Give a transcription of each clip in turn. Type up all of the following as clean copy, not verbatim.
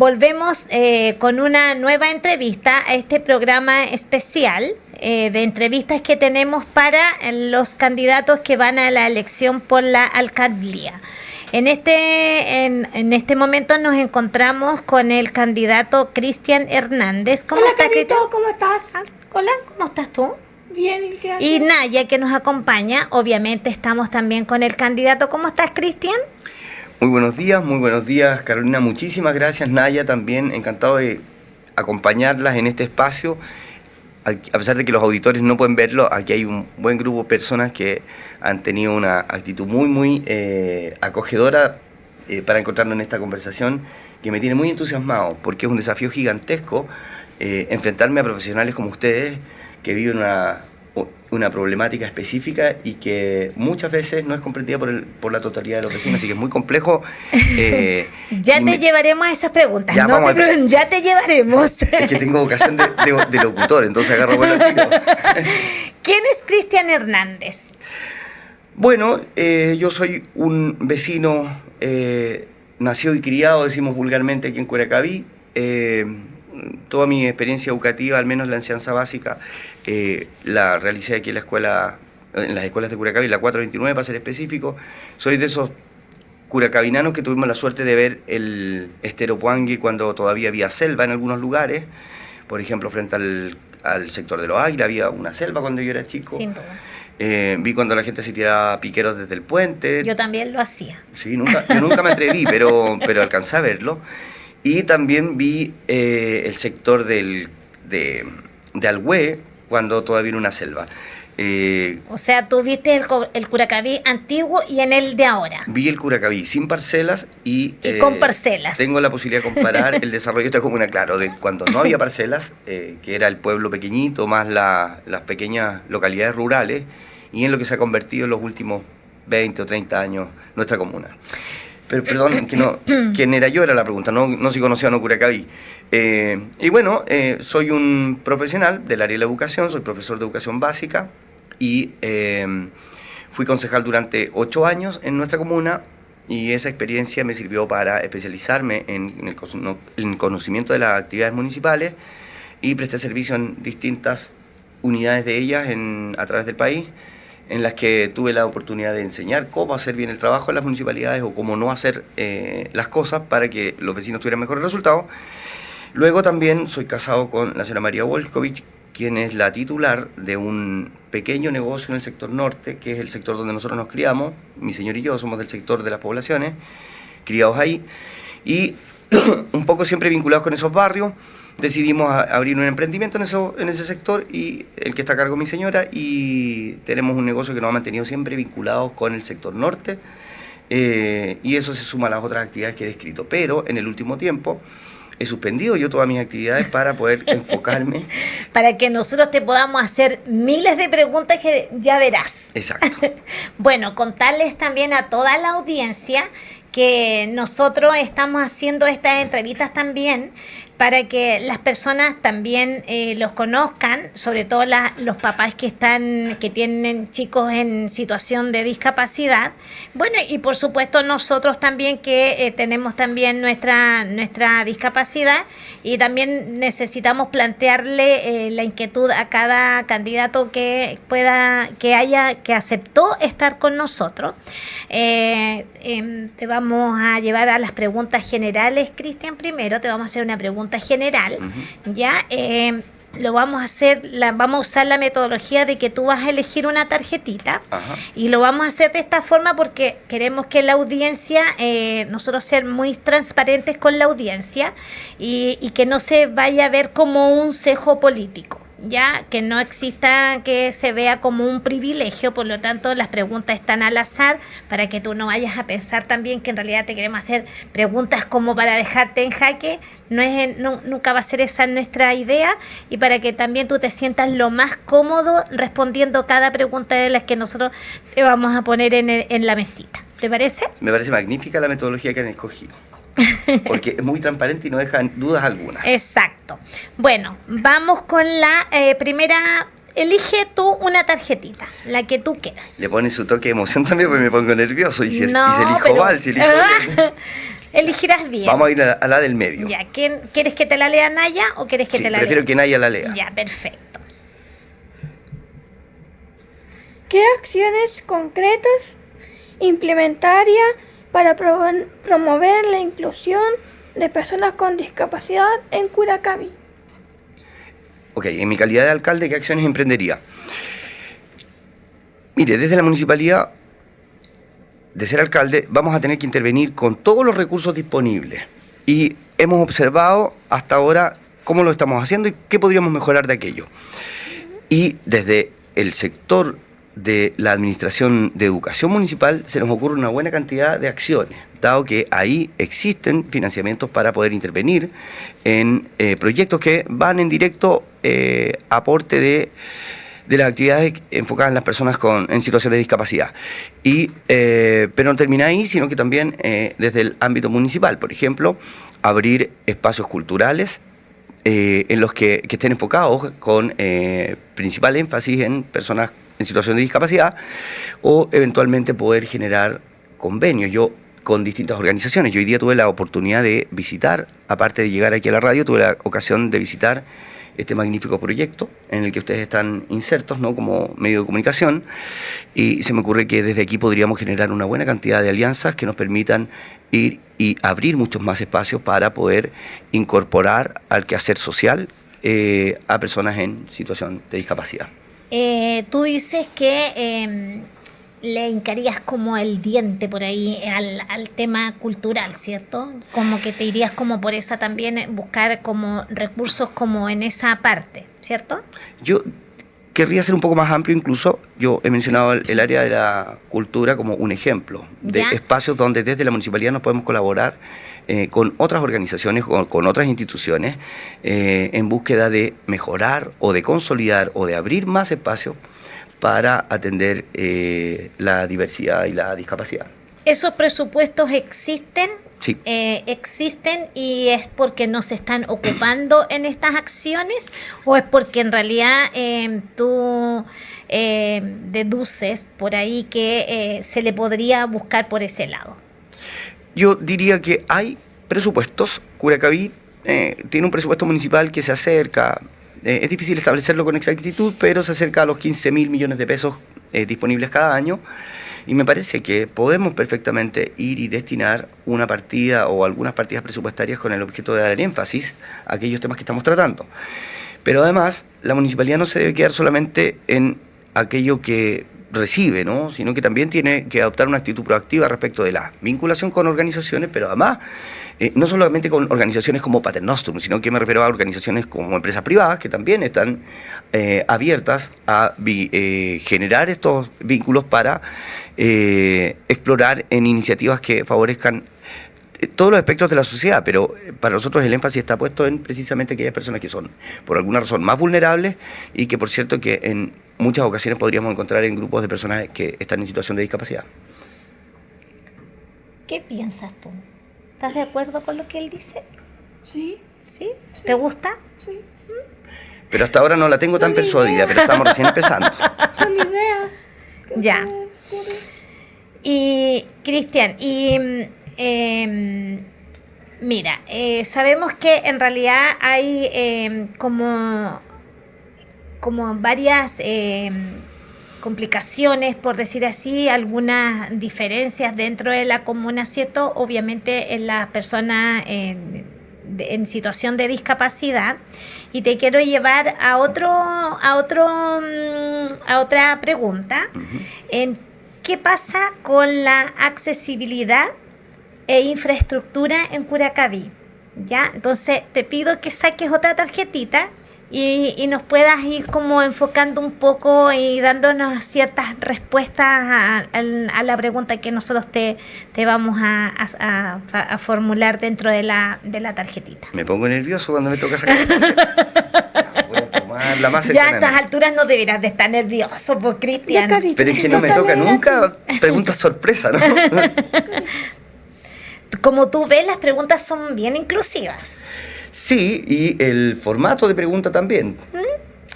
volvemos con una nueva entrevista a este programa especial de entrevistas que tenemos para los candidatos que van a la elección por la alcaldía. En este momento nos encontramos con el candidato Cristian Hernández. Hola, Carito, ¿cómo estás? Hola, ¿cómo estás tú? Bien, gracias. Y Naya, que nos acompaña. Obviamente estamos también con el candidato. ¿Cómo estás, Cristian? Muy buenos días, Carolina. Muchísimas gracias, Naya, también encantado de acompañarlas en este espacio. A pesar de que los auditores no pueden verlo, aquí hay un buen grupo de personas que han tenido una actitud muy acogedora para encontrarnos en esta conversación, que me tiene muy entusiasmado, porque es un desafío gigantesco enfrentarme a profesionales como ustedes que viven una problemática específica y que muchas veces no es comprendida por la totalidad de los vecinos, así que es muy complejo. Ya te llevaremos a esas preguntas, ya, ya te llevaremos. Es que tengo vocación de locutor, entonces agarro buenos tiros. ¿Quién es Cristian Hernández? Bueno, yo soy un vecino nacido y criado, decimos vulgarmente, aquí en Curacaví. Toda mi experiencia educativa, al menos la enseñanza básica, la realicé aquí en las escuelas de Curacaví, la 429 para ser específico. Soy de esos curacavinanos que tuvimos la suerte de ver el Estero Puangui cuando todavía había selva en algunos lugares. Por ejemplo, frente al sector de los Águilas había una selva cuando yo era chico. Sin duda. Vi cuando la gente se tiraba piqueros desde el puente. Yo también lo hacía. Sí, yo nunca me atreví, pero alcancé a verlo. Y también vi el sector de Alhué, cuando todavía era una selva. O sea, tú viste el Curacaví antiguo y en el de ahora. Vi el Curacaví sin parcelas y con parcelas. Tengo la posibilidad de comparar el desarrollo de esta comuna, claro, de cuando no había parcelas, que era el pueblo pequeñito, más las pequeñas localidades rurales, y en lo que se ha convertido en los últimos 20 o 30 años nuestra comuna. Pero perdón, ¿quién era yo? Era la pregunta, no si conocía o no Curacaví. Y bueno, soy un profesional del área de la educación, soy profesor de educación básica y fui concejal durante 8 años en nuestra comuna, y esa experiencia me sirvió para especializarme en el conocimiento de las actividades municipales, y presté servicio en distintas unidades de ellas a través del país, en las que tuve la oportunidad de enseñar cómo hacer bien el trabajo en las municipalidades o cómo no hacer las cosas para que los vecinos tuvieran mejores resultados. Luego también soy casado con la señora María Wolfkovich, quien es la titular de un pequeño negocio en el sector norte, que es el sector donde nosotros nos criamos. Mi señor y yo somos del sector de las poblaciones, criados ahí, y un poco siempre vinculados con esos barrios. Decidimos abrir un emprendimiento en ese sector, y el que está a cargo mi señora, y tenemos un negocio que nos ha mantenido siempre vinculados con el sector norte, y eso se suma a las otras actividades que he descrito. Pero en el último tiempo he suspendido yo todas mis actividades para poder enfocarme. Para que nosotros te podamos hacer miles de preguntas que ya verás. Exacto. Bueno, contarles también a toda la audiencia que nosotros estamos haciendo estas entrevistas también para que las personas también los conozcan, sobre todo los papás que tienen chicos en situación de discapacidad. Bueno, y por supuesto nosotros también que tenemos también nuestra discapacidad, y también necesitamos plantearle la inquietud a cada candidato que aceptó estar con nosotros. Te vamos a llevar a las preguntas generales, Cristian. Primero te vamos a hacer una pregunta general. Uh-huh. Ya lo vamos a hacer, vamos a usar la metodología de que tú vas a elegir una tarjetita. Uh-huh. Y lo vamos a hacer de esta forma porque queremos que la audiencia, nosotros ser muy transparentes con la audiencia, y que no se vaya a ver como un cejo político. Ya que no exista, que se vea como un privilegio. Por lo tanto, las preguntas están al azar, para que tú no vayas a pensar también que en realidad te queremos hacer preguntas como para dejarte en jaque. Nunca va a ser esa nuestra idea, y para que también tú te sientas lo más cómodo respondiendo cada pregunta de las que nosotros te vamos a poner en la mesita. ¿Te parece? Me parece magnífica la metodología que han escogido, porque es muy transparente y no deja dudas alguna. Exacto. Bueno, vamos con la primera. Elige tú una tarjetita, la que tú quieras. Le pones su toque de emoción también, porque me pongo nervioso. Y si elijo pero... mal, si elijo Elegirás bien. Vamos a ir a la del medio. Ya, ¿quieres que te la lea Naya o quieres que Sí, te la prefiero lea? que Naya la lea. Ya, perfecto. ¿Qué acciones concretas implementaría para promover la inclusión de personas con discapacidad en Curacaví? Ok, en mi calidad de alcalde, ¿qué acciones emprendería? Mire, desde la municipalidad, de ser alcalde, vamos a tener que intervenir con todos los recursos disponibles. Y hemos observado hasta ahora cómo lo estamos haciendo y qué podríamos mejorar de aquello. Y desde el sector de la Administración de Educación Municipal se nos ocurre una buena cantidad de acciones, dado que ahí existen financiamientos para poder intervenir en proyectos que van en directo aporte de las actividades enfocadas en las personas en situación de discapacidad. Pero no termina ahí, sino que también desde el ámbito municipal, por ejemplo, abrir espacios culturales en los que estén enfocados con principal énfasis en personas en situación de discapacidad, o eventualmente poder generar convenios con distintas organizaciones. Yo hoy día tuve la oportunidad de visitar, aparte de llegar aquí a la radio, tuve la ocasión de visitar este magnífico proyecto en el que ustedes están insertos, ¿no?, como medio de comunicación, y se me ocurre que desde aquí podríamos generar una buena cantidad de alianzas que nos permitan ir y abrir muchos más espacios para poder incorporar al quehacer social a personas en situación de discapacidad. Tú dices que le hincarías como el diente por ahí al tema cultural, ¿cierto? Como que te irías como por esa también, buscar como recursos como en esa parte, ¿cierto? Yo querría ser un poco más amplio incluso. Yo he mencionado el área de la cultura como un ejemplo de espacios donde desde la municipalidad nos podemos colaborar con otras organizaciones, con otras instituciones, en búsqueda de mejorar o de consolidar o de abrir más espacios para atender la diversidad y la discapacidad. ¿Esos presupuestos existen? Sí. ¿Existen y es porque no se están ocupando en estas acciones o es porque en realidad tú deduces por ahí que se le podría buscar por ese lado? Yo diría que hay presupuestos. Curacaví tiene un presupuesto municipal que se acerca, es difícil establecerlo con exactitud, pero se acerca a los 15.000 millones de pesos disponibles cada año. Y me parece que podemos perfectamente ir y destinar una partida o algunas partidas presupuestarias con el objeto de dar énfasis a aquellos temas que estamos tratando. Pero además, la municipalidad no se debe quedar solamente en aquello que recibe, ¿no?, sino que también tiene que adoptar una actitud proactiva respecto de la vinculación con organizaciones, pero además no solamente con organizaciones como Pater Nostrum, sino que me refiero a organizaciones como empresas privadas que también están abiertas a generar estos vínculos para explorar en iniciativas que favorezcan todos los aspectos de la sociedad, pero para nosotros el énfasis está puesto en precisamente aquellas personas que son por alguna razón más vulnerables y que por cierto que en muchas ocasiones podríamos encontrar en grupos de personas que están en situación de discapacidad. ¿Qué piensas tú? ¿Estás de acuerdo con lo que él dice? Sí. ¿Sí? ¿Te gusta? Sí. Pero hasta ahora no la tengo tan persuadida, pero estamos recién empezando. Son ideas. Ya. Y, Cristian, mira, sabemos que en realidad hay como varias complicaciones, por decir así, algunas diferencias dentro de la comuna, ¿cierto? Obviamente en las personas en situación de discapacidad. Y te quiero llevar a otra pregunta. Uh-huh. ¿Qué pasa con la accesibilidad e infraestructura en Curacaví? ¿Ya? Entonces te pido que saques otra tarjetita y nos puedas ir como enfocando un poco y dándonos ciertas respuestas a la pregunta que nosotros te vamos a formular dentro de la tarjetita. Me pongo nervioso cuando me toca sacar la tarjeta. Voy a tomarla más ya a estas alturas no deberás de estar nervioso, pues, Cristian. Pero es que no me toca nunca preguntas sorpresa, ¿no? Como tú ves, las preguntas son bien inclusivas. Sí, y el formato de pregunta también.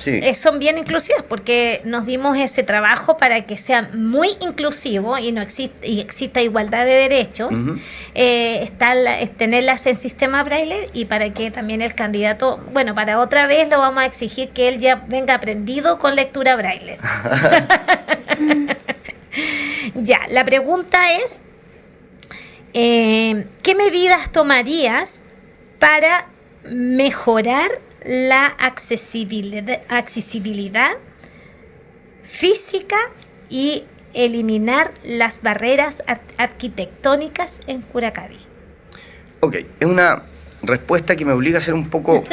Sí. son bien inclusivas porque nos dimos ese trabajo para que sea muy inclusivo y no exista igualdad de derechos, Ujú. tenerlas en sistema braille y para que también el candidato, bueno, para otra vez lo vamos a exigir que él ya venga aprendido con lectura braille. Ya, la pregunta es, ¿qué medidas tomarías para mejorar la accesibilidad física y eliminar las barreras arquitectónicas en Curacaví? Ok, es una respuesta que me obliga a ser un poco,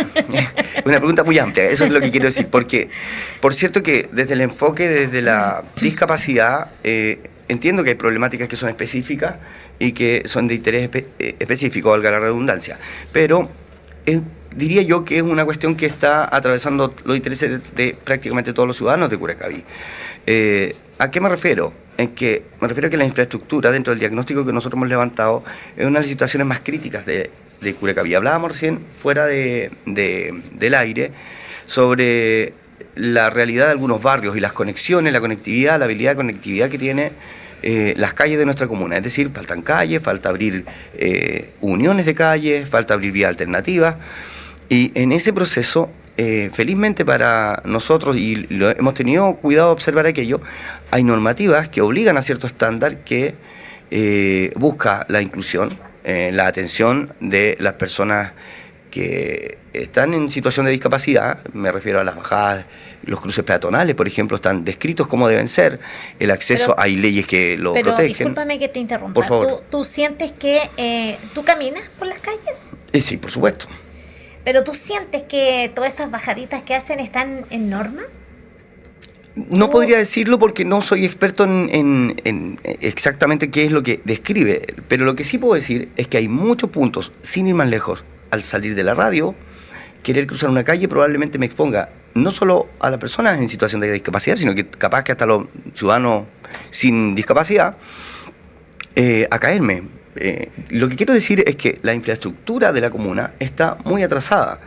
una pregunta muy amplia, eso es lo que quiero decir, porque por cierto que desde el enfoque, desde la discapacidad, entiendo que hay problemáticas que son específicas y que son de interés específico, valga la redundancia, pero diría yo que es una cuestión que está atravesando los intereses de prácticamente todos los ciudadanos de Curacaví. ¿A qué me refiero? Me refiero a que la infraestructura, dentro del diagnóstico que nosotros hemos levantado, es una de las situaciones más críticas de Curacaví. Hablábamos recién, fuera del aire, sobre la realidad de algunos barrios y las conexiones, la conectividad, la habilidad de conectividad que tiene las calles de nuestra comuna. Es decir, faltan calles, falta abrir uniones de calles, falta abrir vías alternativas. Y en ese proceso, felizmente para nosotros, y hemos tenido cuidado de observar aquello, hay normativas que obligan a cierto estándar que busca la inclusión, la atención de las personas que están en situación de discapacidad. Me refiero a las bajadas, los cruces peatonales, por ejemplo, están descritos como deben ser, el acceso, hay leyes que lo Pero protegen. discúlpame que te interrumpa. Por favor. ¿Tú sientes que tú caminas por las calles? Sí, por supuesto. ¿Pero tú sientes que todas esas bajaditas que hacen están en norma? No podría decirlo porque no soy experto en exactamente qué es lo que describe, pero lo que sí puedo decir es que hay muchos puntos, sin ir más lejos, al salir de la radio, querer cruzar una calle probablemente me exponga no solo a las personas en situación de discapacidad, sino que capaz que hasta los ciudadanos sin discapacidad, a caerme. Lo que quiero decir es que la infraestructura de la comuna está muy atrasada,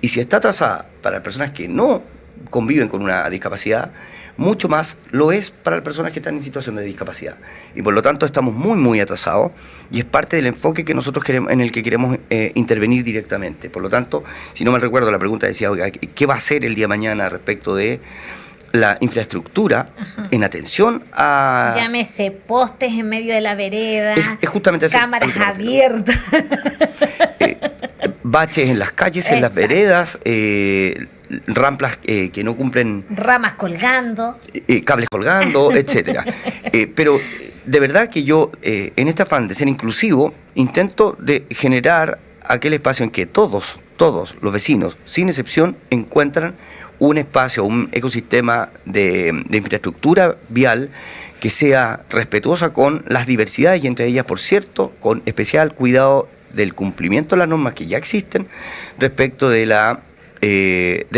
y si está atrasada para las personas que no conviven con una discapacidad, mucho más lo es para las personas que están en situación de discapacidad. Y por lo tanto estamos muy atrasados, y es parte del enfoque que nosotros queremos, en el que queremos intervenir directamente. Por lo tanto, si no me recuerdo, la pregunta decía, oiga, ¿qué va a hacer el día de mañana respecto de la infraestructura en atención a... Llámese postes en medio de la vereda, es justamente cámaras abiertas. Baches en las calles, en las veredas, ramplas que no cumplen... Ramas colgando. Cables colgando, etcétera. Pero de verdad que yo, en este afán de ser inclusivo, intento de generar aquel espacio en que todos los vecinos, sin excepción, encuentran un espacio, un ecosistema de infraestructura vial que sea respetuosa con las diversidades, y entre ellas, por cierto, con especial cuidado del cumplimiento de las normas que ya existen respecto de la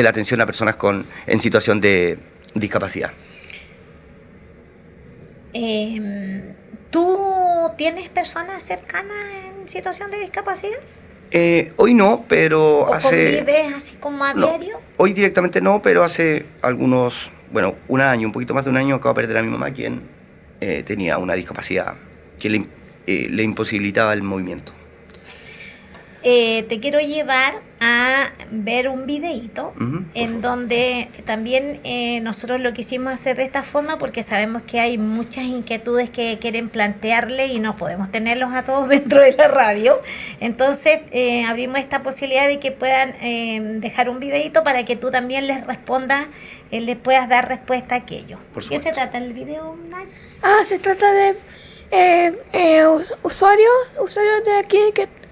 atención a personas en situación de discapacidad. ¿Tú tienes personas cercanas en situación de discapacidad? Hoy no, pero ¿O convives así como a diario? Hoy directamente no, pero hace un año, un poquito más de un año, acabo de perder a mi mamá, quien tenía una discapacidad que le imposibilitaba el movimiento. Te quiero llevar a ver un videíto en donde también nosotros lo quisimos hacer de esta forma porque sabemos que hay muchas inquietudes que quieren plantearle y no podemos tenerlos a todos dentro de la radio. Entonces abrimos esta posibilidad de que puedan dejar un videíto para que tú también les respondas, les puedas dar respuesta a aquello. ¿Qué se trata el video, Naya? Se trata de usuarios de aquí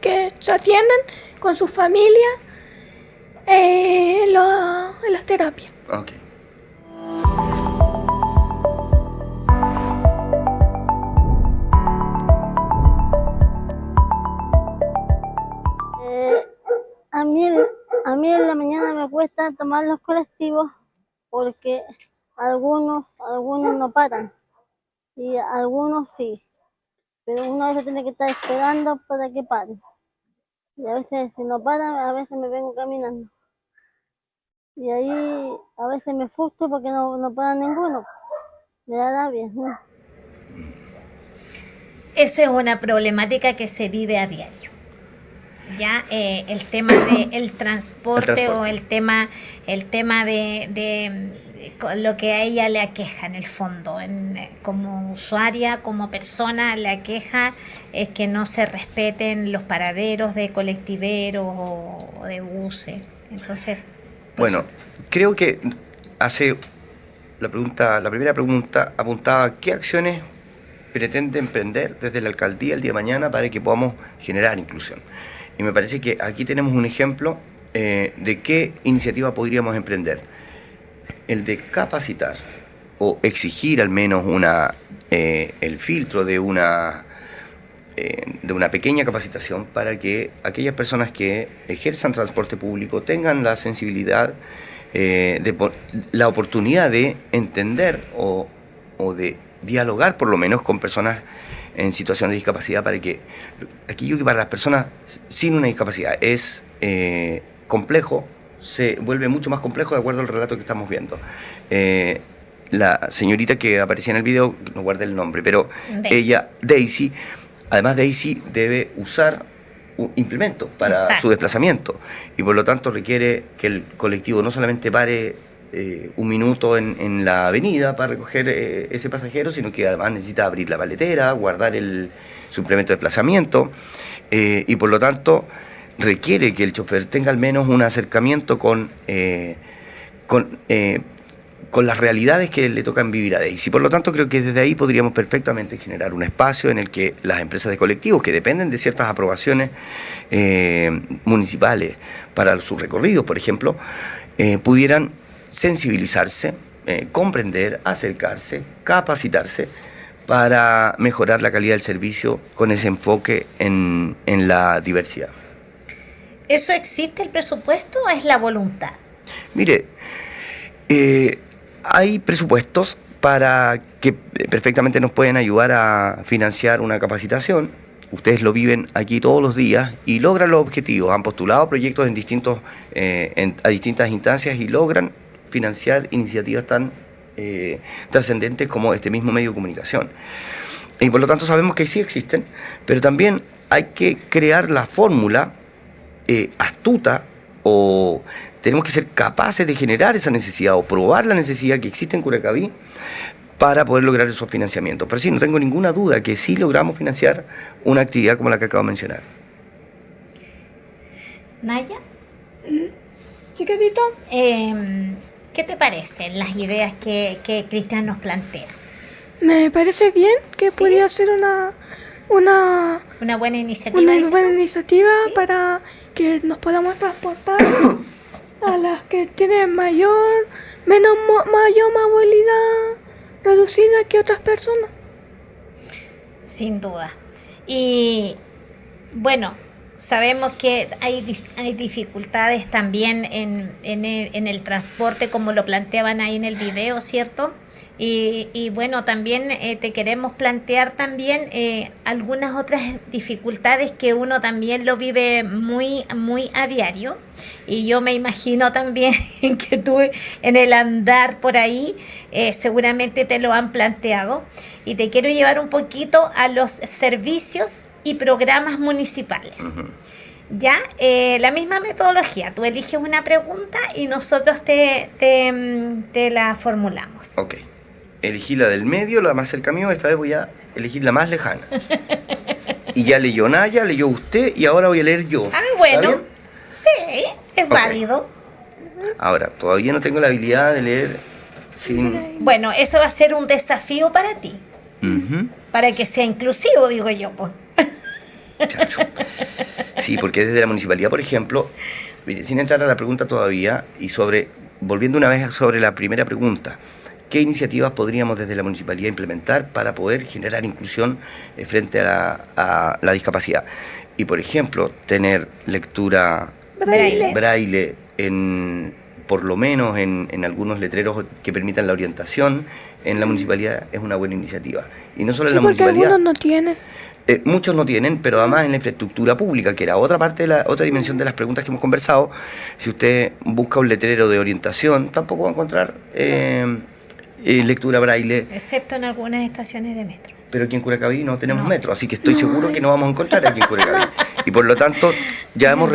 que se atienden con su familia en las terapias. Okay. A mí en la mañana me cuesta tomar los colectivos porque algunos no paran y algunos sí, pero uno a veces tiene que estar esperando para que paren. Y a veces si no paran, a veces me vengo caminando. Y ahí a veces me frustro porque no pagan ninguno. Me da rabia, ¿no? Esa es una problemática que se vive a diario. Ya el tema del transporte o el tema de con lo que a ella le aqueja en el fondo, como usuaria, como persona, le aqueja es que no se respeten los paraderos de colectiveros o de buses. Entonces, Bueno, creo que hace la primera pregunta apuntaba a qué acciones pretende emprender desde la alcaldía el día de mañana para que podamos generar inclusión. Y me parece que aquí tenemos un ejemplo de qué iniciativa podríamos emprender. El de capacitar o exigir al menos el filtro de una pequeña capacitación para que aquellas personas que ejerzan transporte público tengan la sensibilidad, la oportunidad de entender o de dialogar por lo menos con personas en situación de discapacidad, para que aquello que para las personas sin una discapacidad es complejo, se vuelve mucho más complejo de acuerdo al relato que estamos viendo. La señorita que aparecía en el video, no guardé el nombre, pero Daisy, además Daisy debe usar un implemento para su desplazamiento y por lo tanto requiere que el colectivo no solamente pare un minuto en la avenida para recoger ese pasajero, sino que además necesita abrir la paletera, guardar el suplemento de desplazamiento y por lo tanto requiere que el chofer tenga al menos un acercamiento con las realidades que le tocan vivir a Daisy. Por lo tanto, creo que desde ahí podríamos perfectamente generar un espacio en el que las empresas de colectivos, que dependen de ciertas aprobaciones municipales para sus recorridos, por ejemplo, pudieran sensibilizarse, comprender, acercarse, capacitarse para mejorar la calidad del servicio con ese enfoque en la diversidad. ¿Eso existe el presupuesto o es la voluntad? Mire, hay presupuestos para que perfectamente nos pueden ayudar a financiar una capacitación. Ustedes lo viven aquí todos los días y logran los objetivos. Han postulado proyectos a distintas instancias y logran financiar iniciativas tan trascendentes como este mismo medio de comunicación. Y por lo tanto sabemos que sí existen, pero también hay que crear la fórmula astuta, o tenemos que ser capaces de generar esa necesidad o probar la necesidad que existe en Curacaví para poder lograr esos financiamientos. Pero sí, no tengo ninguna duda que sí logramos financiar una actividad como la que acabo de mencionar. ¿Naya? Chiquitito. ¿Qué te parecen las ideas que Cristian nos plantea? Me parece bien que ¿Sí? pudiera ser una buena iniciativa. ¿Sí? Para que nos podamos transportar a las que tienen mayor movilidad reducida que otras personas. Sin duda. Y bueno, sabemos que hay dificultades también en el transporte, como lo planteaban ahí en el video, ¿cierto? Y bueno, también te queremos plantear también algunas otras dificultades que uno también lo vive muy, muy a diario. Y yo me imagino también que tú en el andar por ahí seguramente te lo han planteado. Y te quiero llevar un poquito a los servicios y programas municipales. Uh-huh. Ya, la misma metodología. Tú eliges una pregunta y nosotros te la formulamos. Ok. Elegí la del medio, la más cerca mío. Esta vez voy a elegir la más lejana. Y ya leyó Naya, leyó usted y ahora voy a leer yo. Ah, bueno. Sí, es válido. Ahora, todavía no tengo la habilidad de leer sin... Bueno, eso va a ser un desafío para ti. Uh-huh. Para que sea inclusivo, digo yo, pues. Chacho. Sí, porque desde la municipalidad, por ejemplo, mire, sin entrar a la pregunta todavía, y volviendo una vez sobre la primera pregunta, ¿qué iniciativas podríamos desde la municipalidad implementar para poder generar inclusión frente a la discapacidad? Y por ejemplo, tener lectura braille por lo menos en algunos letreros que permitan la orientación en la municipalidad, es una buena iniciativa. Y no solo en Sí, la porque municipalidad. algunos no tienen. Muchos no tienen, pero además en la infraestructura pública, que era otra parte de la otra dimensión de las preguntas que hemos conversado. Si usted busca un letrero de orientación, tampoco va a encontrar lectura braille. Excepto en algunas estaciones de metro. Pero aquí en Curacaví no tenemos No. metro, así que estoy seguro que no vamos a encontrar aquí en Curacaví. Y por lo tanto, ya hemos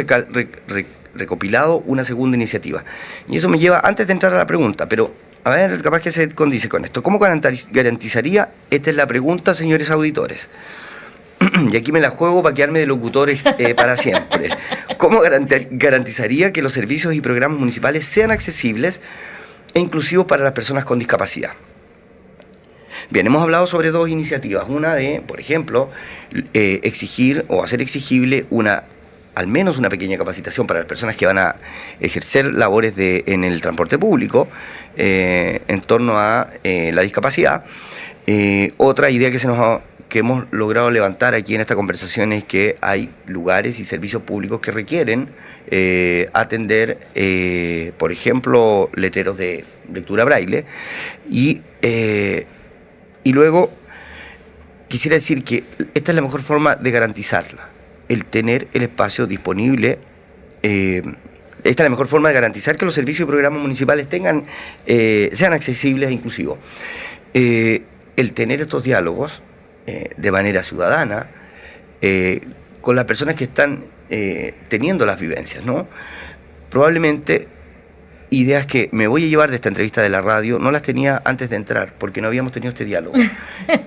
recopilado una segunda iniciativa. Y eso me lleva, antes de entrar a la pregunta, pero a ver, capaz que se condice con esto. ¿Cómo garantizaría? Esta es la pregunta, señores auditores. Y aquí me la juego para quedarme de locutores para siempre. ¿Cómo garantizaría que los servicios y programas municipales sean accesibles e inclusivos para las personas con discapacidad? Bien, hemos hablado sobre dos iniciativas. Una de, por ejemplo, exigir o hacer exigible al menos una pequeña capacitación para las personas que van a ejercer labores en el transporte público en torno a la discapacidad. Otra idea que hemos logrado levantar aquí en esta conversación es que hay lugares y servicios públicos que requieren atender, por ejemplo, letreros de lectura braille. Y luego quisiera decir que esta es la mejor forma de garantizarla, el tener el espacio disponible. Esta es la mejor forma de garantizar que los servicios y programas municipales sean accesibles e inclusivos. El tener estos diálogos de manera ciudadana con las personas que están teniendo las vivencias, ¿no? Probablemente ideas que me voy a llevar de esta entrevista de la radio no las tenía antes de entrar porque no habíamos tenido este diálogo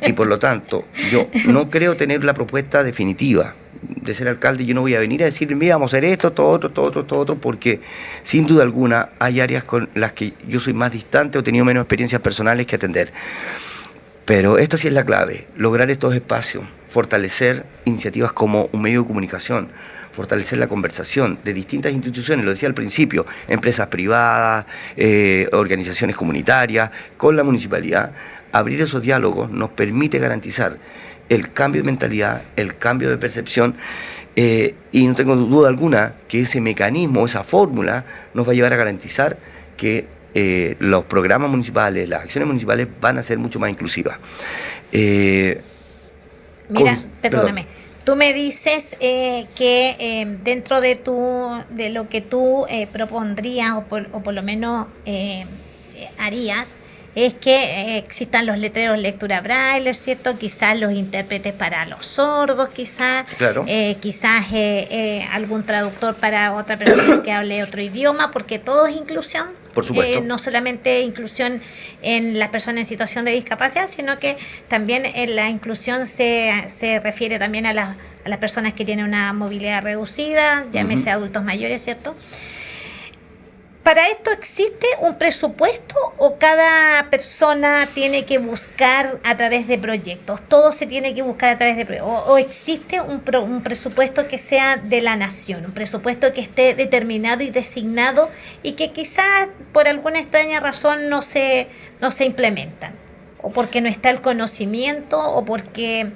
y por lo tanto yo no creo tener la propuesta definitiva de ser alcalde. Yo no voy a venir a decir, mira, vamos a hacer esto, todo otro, porque sin duda alguna hay áreas con las que yo soy más distante o he tenido menos experiencias personales que atender. Pero esto sí es la clave, lograr estos espacios, fortalecer iniciativas como un medio de comunicación, fortalecer la conversación de distintas instituciones, lo decía al principio, empresas privadas, organizaciones comunitarias, con la municipalidad. Abrir esos diálogos nos permite garantizar el cambio de mentalidad, el cambio de percepción, y no tengo duda alguna que ese mecanismo, esa fórmula, nos va a llevar a garantizar que los programas municipales, las acciones municipales van a ser mucho más inclusivas. Mira, perdóname. Tú me dices que dentro de lo que tú propondrías o por lo menos harías es que existan los letreros lectura braille, ¿cierto? Quizás los intérpretes para los sordos, quizás, claro. Quizás algún traductor para otra persona que hable otro idioma, porque todo es inclusión. Por supuesto. No solamente inclusión en las personas en situación de discapacidad, sino que también en la inclusión se refiere también a las personas que tienen una movilidad reducida, llámese adultos mayores, ¿cierto? ¿Para esto existe un presupuesto o cada persona tiene que buscar a través de proyectos? ¿Todo se tiene que buscar a través de proyectos? ¿O existe un presupuesto que sea de la nación? Un presupuesto que esté determinado y designado y que quizás por alguna extraña razón no se implementan. O porque no está el conocimiento, o porque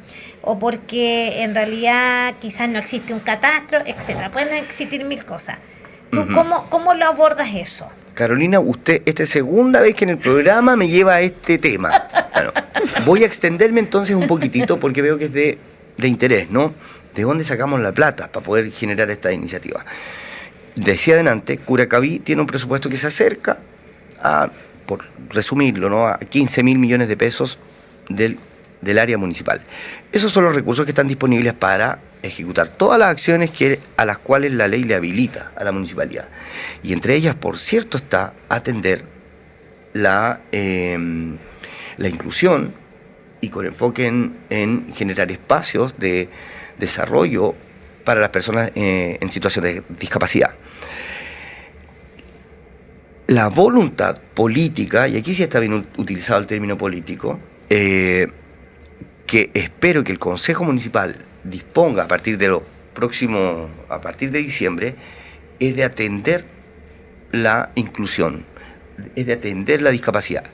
en realidad quizás no existe un catastro, etcétera. Pueden existir mil cosas. ¿Tú cómo lo abordas eso? Carolina, usted, esta es segunda vez que en el programa me lleva a este tema. Bueno, voy a extenderme entonces un poquitito porque veo que es de interés, ¿no? ¿De dónde sacamos la plata para poder generar esta iniciativa? Decía adelante, Curacaví tiene un presupuesto que se acerca a, por resumirlo, ¿no?, a 15.000 millones de pesos del área municipal. Esos son los recursos que están disponibles para ejecutar todas las acciones a las cuales la ley le habilita a la municipalidad. Y entre ellas, por cierto, está atender la inclusión y con enfoque en generar espacios de desarrollo para las personas en situación de discapacidad. La voluntad política, y aquí sí está bien utilizado el término político, que espero que el Consejo Municipal disponga a partir de diciembre, es de atender la inclusión, es de atender la discapacidad,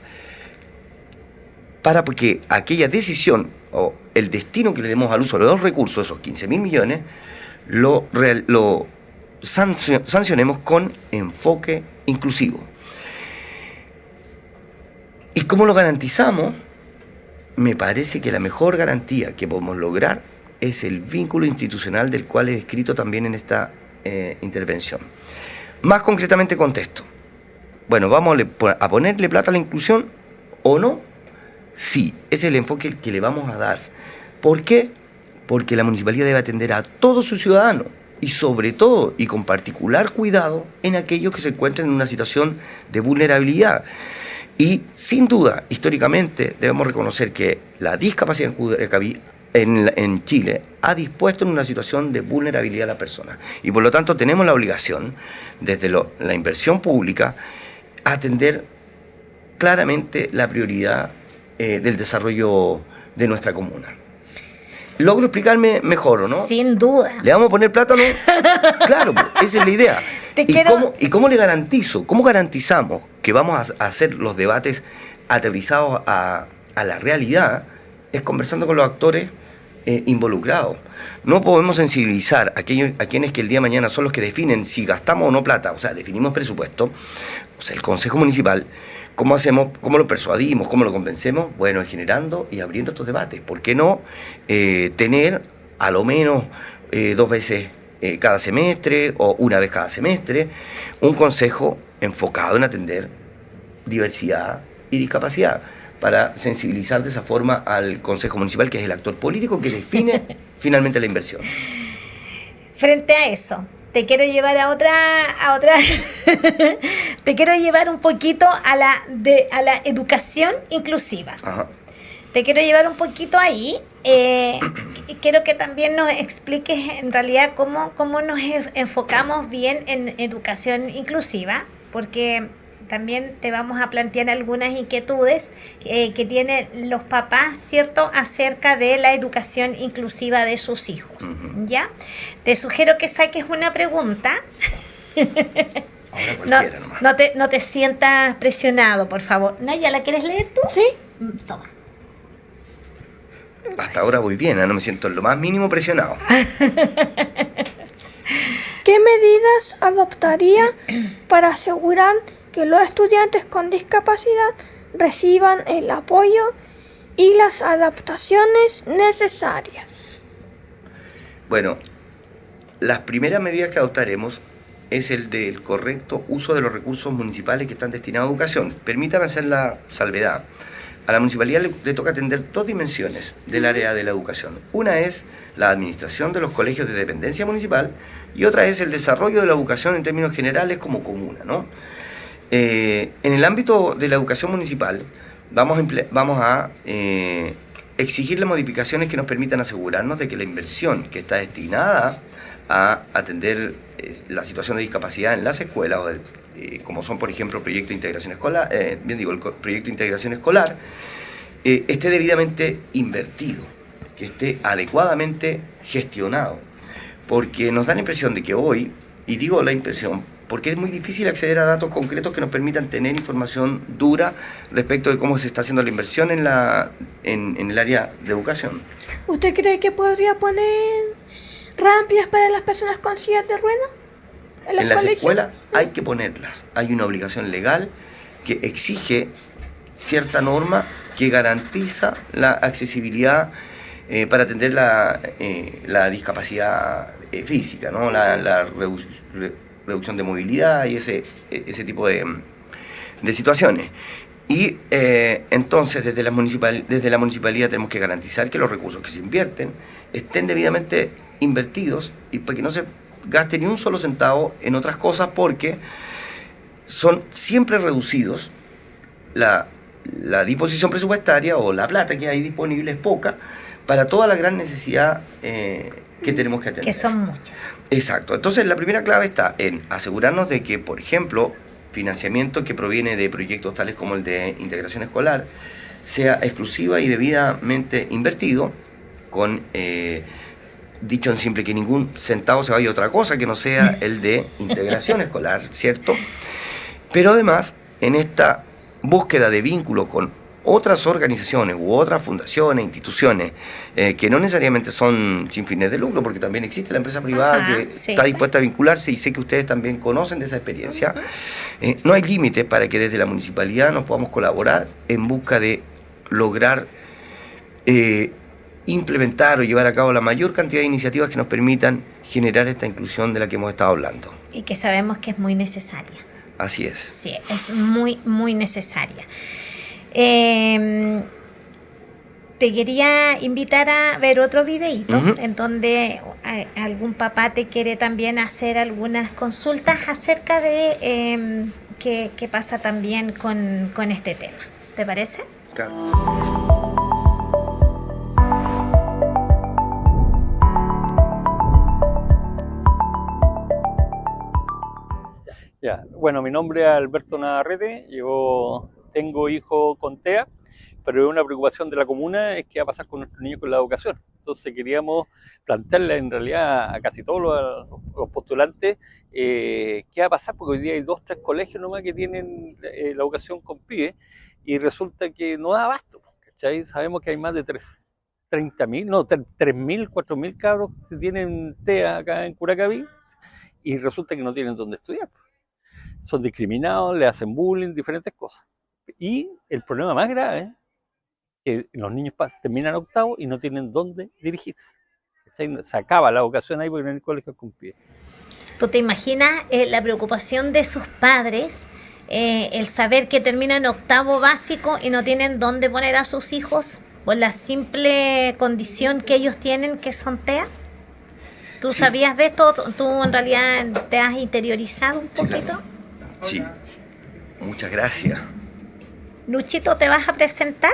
para que aquella decisión o el destino que le demos al uso de los recursos, esos 15.000 millones, lo sancionemos con enfoque inclusivo. ¿Y cómo lo garantizamos? Me parece que la mejor garantía que podemos lograr es el vínculo institucional del cual he escrito también en esta intervención. Más concretamente contesto. Bueno, ¿vamos a ponerle plata a la inclusión o no? Sí, ese es el enfoque que le vamos a dar. ¿Por qué? Porque la municipalidad debe atender a todos sus ciudadanos y sobre todo y con particular cuidado en aquellos que se encuentran en una situación de vulnerabilidad. Y sin duda, históricamente, debemos reconocer que la discapacidad en Chile ha dispuesto en una situación de vulnerabilidad a la persona. Y por lo tanto tenemos la obligación, desde la inversión pública, a atender claramente la prioridad del desarrollo de nuestra comuna. ¿Logro explicarme mejor o no? Sin duda. ¿Le vamos a poner plata o no? Claro, esa es la idea. ¿Y cómo le garantizo? ¿Cómo garantizamos que vamos a hacer los debates aterrizados a la realidad? Es conversando con los actores involucrados. No podemos sensibilizar a quienes que el día de mañana son los que definen si gastamos o no plata, o sea, definimos presupuesto, o sea, el Consejo Municipal. ¿Cómo hacemos? ¿Cómo lo persuadimos? ¿Cómo lo convencemos? Bueno, generando y abriendo estos debates. ¿Por qué no tener a lo menos 2 veces cada semestre o una vez cada semestre un consejo enfocado en atender diversidad y discapacidad, para sensibilizar de esa forma al Consejo Municipal, que es el actor político que define finalmente la inversión? Frente a eso, te quiero llevar a otra te quiero llevar un poquito a la educación inclusiva. Ajá. Te quiero llevar un poquito ahí. Quiero que también nos expliques en realidad cómo nos enfocamos bien en educación inclusiva, porque también te vamos a plantear algunas inquietudes que tienen los papás, ¿cierto?, acerca de la educación inclusiva de sus hijos. Uh-huh. ¿Ya? Te sugiero que saques una pregunta. Ahora nomás. No te sientas presionado, por favor. Naya, ¿la quieres leer tú? Sí. Toma. Hasta ahora voy bien, no me siento en lo más mínimo presionado. ¿Qué medidas adoptaría para asegurar que los estudiantes con discapacidad reciban el apoyo y las adaptaciones necesarias? Bueno, las primeras medidas que adoptaremos es el del correcto uso de los recursos municipales que están destinados a educación. Permítame hacer la salvedad. A la municipalidad le toca atender 2 dimensiones del área de la educación. Una es la administración de los colegios de dependencia municipal y otra es el desarrollo de la educación en términos generales como comuna, ¿no? En el ámbito de la educación municipal vamos a exigirle modificaciones que nos permitan asegurarnos de que la inversión que está destinada a atender la situación de discapacidad en las escuelas, como son por ejemplo el proyecto de integración escolar, el proyecto de integración escolar, esté debidamente invertido, que esté adecuadamente gestionado, porque nos da la impresión de que hoy, y digo la impresión, porque es muy difícil acceder a datos concretos que nos permitan tener información dura respecto de cómo se está haciendo la inversión en el área de educación. ¿Usted cree que podría poner rampas para las personas con sillas de ruedas en las escuelas? Hay que ponerlas. Hay una obligación legal que exige cierta norma que garantiza la accesibilidad para atender la discapacidad física, ¿no? La reducción de movilidad y ese tipo de situaciones. Y entonces desde la municipalidad tenemos que garantizar que los recursos que se invierten estén debidamente invertidos y para que no se gaste ni un solo centavo en otras cosas, porque son siempre reducidos, la disposición presupuestaria o la plata que hay disponible es poca para toda la gran necesidad que tenemos que atender. Que son muchas. Exacto. Entonces la primera clave está en asegurarnos de que, por ejemplo, financiamiento que proviene de proyectos tales como el de integración escolar sea exclusiva y debidamente invertido, con dicho en simple, que ningún centavo se vaya a otra cosa que no sea el de integración escolar, ¿cierto? Pero además, en esta búsqueda de vínculo con otras organizaciones u otras fundaciones, instituciones, que no necesariamente son sin fines de lucro, porque también existe la empresa privada que está dispuesta a vincularse, y sé que ustedes también conocen de esa experiencia. No hay límites para que desde la municipalidad nos podamos colaborar en busca de lograr implementar o llevar a cabo la mayor cantidad de iniciativas que nos permitan generar esta inclusión de la que hemos estado hablando. Y que sabemos que es muy necesaria. Así es. Sí, es muy, muy necesaria. Te quería invitar a ver otro videíto en donde algún papá te quiere también hacer algunas consultas acerca de qué pasa también con este tema. ¿Te parece? Claro. Ya, bueno, mi nombre es Alberto Navarrete, tengo hijo con TEA, pero una preocupación de la comuna es qué va a pasar con nuestros niños con la educación. Entonces queríamos plantearle en realidad a casi todos los postulantes qué va a pasar, porque hoy día hay 2 o 3 colegios nomás que tienen la educación con PYE y resulta que no da abasto, ¿cachai? Sabemos que hay más de 30.000, no, 3.000, 4.000 cabros que tienen TEA acá en Curacaví y resulta que no tienen dónde estudiar. Son discriminados, le hacen bullying, diferentes cosas. Y el problema más grave es que los niños terminan octavo y no tienen dónde dirigirse. Se acaba la educación ahí porque no hay colegios con PYE. ¿Tú te imaginas la preocupación de sus padres, el saber que terminan octavo básico y no tienen dónde poner a sus hijos por la simple condición que ellos tienen, que son TEA? ¿Tú sabías de esto? ¿Tú en realidad te has interiorizado un poquito? Claro. Sí, muchas gracias. Luchito, ¿te vas a presentar?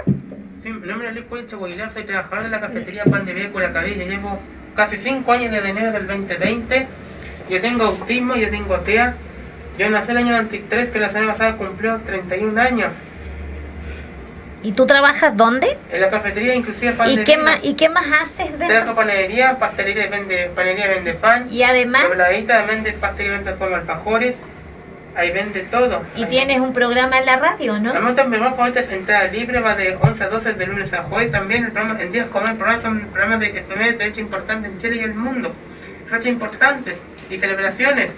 Sí, mi nombre es Luis Puig Chaguilá, soy trabajador de la cafetería Pan de Vida Curacaví. Yo llevo casi 5 años desde enero del 2020. Yo tengo autismo, yo tengo TEA. Yo nací el año 93, que la semana pasada cumplió 31 años. ¿Y tú trabajas dónde? En la cafetería inclusive Pan de Vida. ¿Y qué más haces? Trabajo panadería, pastelería vende pan. Y además... Dobladita, vende pastelería, vende como alfajores. Ahí vende todo. Y tienes un programa en la radio, ¿no? Además, mi programa favorito es Entrada Libre, va de 11 a 12 de lunes a jueves. También el programa en días como el programa son programas de fecha importante en Chile y el mundo. Fechas importantes y celebraciones.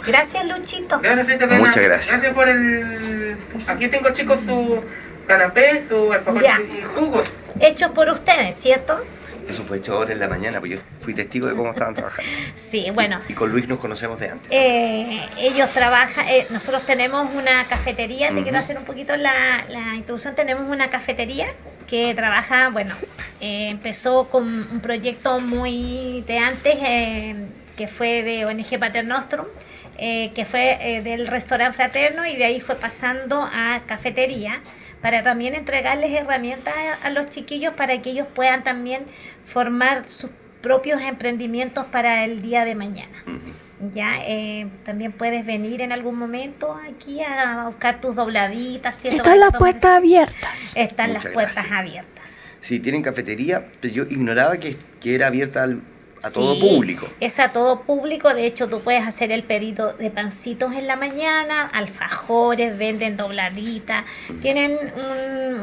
Gracias, Luchito. Gracias, muchas gracias. Gracias por el... Aquí tengo, chicos, su canapé, su alfajor y jugos. Hechos por ustedes, ¿cierto? Eso fue hecho ahora en la mañana, pues yo fui testigo de cómo estaban trabajando. Sí, bueno. Y con Luis nos conocemos de antes. Ellos trabajan, nosotros tenemos una cafetería, te quiero hacer un poquito la introducción, tenemos una cafetería que trabaja, bueno, empezó con un proyecto muy de antes, que fue de ONG Pater Nostrum, que fue del restaurante fraterno, y de ahí fue pasando a cafetería, para también entregarles herramientas a los chiquillos para que ellos puedan también formar sus propios emprendimientos para el día de mañana. Ya también puedes venir en algún momento aquí a buscar tus dobladitas. ¿Cierto? Están las puertas abiertas. Están Muchas las puertas gracias. abiertas. Sí, tienen cafetería, pero yo ignoraba que era abierta a todo público. Es a todo público. De hecho, tú puedes hacer el pedido de pancitos en la mañana, alfajores, venden dobladitas. Tienen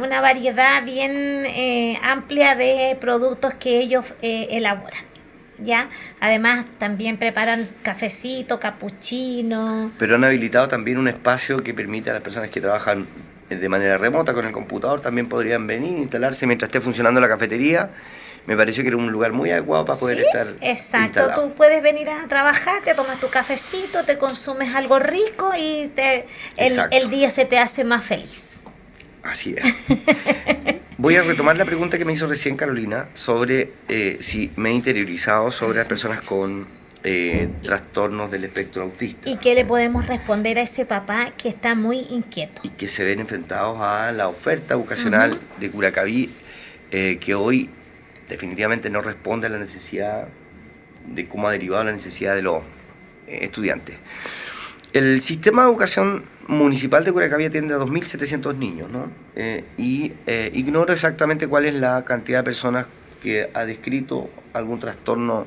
una variedad bien amplia de productos que ellos elaboran. ¿Ya? Además, también preparan cafecito, capuchino. Pero han habilitado también un espacio que permite a las personas que trabajan de manera remota con el computador, también podrían venir, instalarse mientras esté funcionando la cafetería. Me pareció que era un lugar muy adecuado para poder estar exacto. instalado. Tú puedes venir a trabajar, te tomas tu cafecito, te consumes algo rico y el día se te hace más feliz. Así es. Voy a retomar la pregunta que me hizo recién Carolina sobre si me he interiorizado sobre las personas con trastornos del espectro autista. ¿Y qué le podemos responder a ese papá que está muy inquieto? Y que se ven enfrentados a la oferta vocacional de Curacaví, que hoy definitivamente no responde a la necesidad de cómo ha derivado la necesidad de los estudiantes. El sistema de educación municipal de Curacaví atiende a 2.700 niños, ¿no? Ignoro exactamente cuál es la cantidad de personas que ha descrito algún trastorno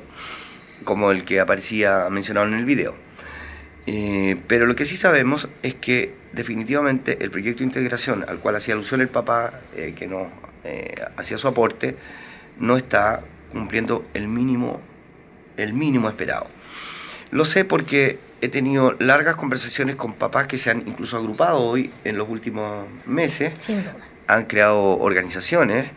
como el que aparecía mencionado en el video. Pero lo que sí sabemos es que definitivamente el proyecto de integración al cual hacía alusión el papá, que nos hacía su aporte, no está cumpliendo el mínimo esperado. Lo sé porque he tenido largas conversaciones con papás que se han incluso agrupado hoy en los últimos meses. Sin duda. Han creado organizaciones